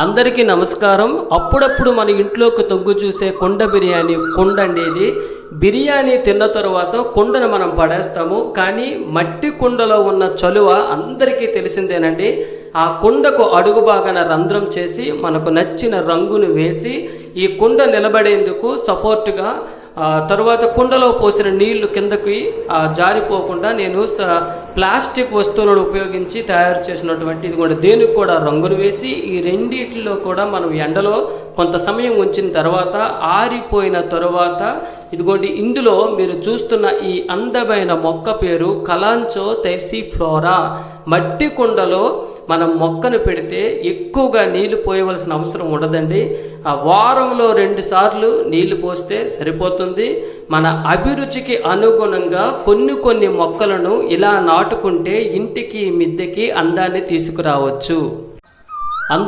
అందరికీ నమస్కారం. అప్పుడప్పుడు మన ఇంట్లోకి తొంగు చూసే కుండ బిర్యానీ కుండ అనేది బిర్యానీ తిన్న తర్వాత కుండను మనం పడేస్తాము. కానీ మట్టి కుండలో ఉన్న చలువ అందరికీ తెలిసిందేనండి. ఆ కుండకు అడుగు భాగాన రంధ్రం చేసి మనకు నచ్చిన రంగును వేసి ఈ కుండ నిలబడేందుకు సపోర్టుగా తరువాత కుండలో పోసిన నీళ్లు కిందకి జారిపోకుండా నేను ప్లాస్టిక్ వస్తువులను ఉపయోగించి తయారు చేసినటువంటి ఇది కూడా దేనికి కూడా రంగులు వేసి ఈ రెండిట్లో కూడా మనం ఎండలో కొంత సమయం ఉంచిన తర్వాత ఆరిపోయిన తరువాత ఇదిగోండి ఇందులో మీరు చూస్తున్న ఈ అందమైన మొక్క పేరు కలాంచో తెర్సిఫ్లోరా. మట్టి కుండలో మనం మొక్కను పెడితే ఎక్కువగా నీళ్లు పోయవలసిన అవసరం ఉండదండి. ఆ వారంలో 2 సార్లు నీళ్లు పోస్తే సరిపోతుంది. మన అభిరుచికి అనుగుణంగా కొన్ని మొక్కలను ఇలా నాటుకుంటే ఇంటికి మిద్దెకి అందాన్ని తీసుకురావచ్చు.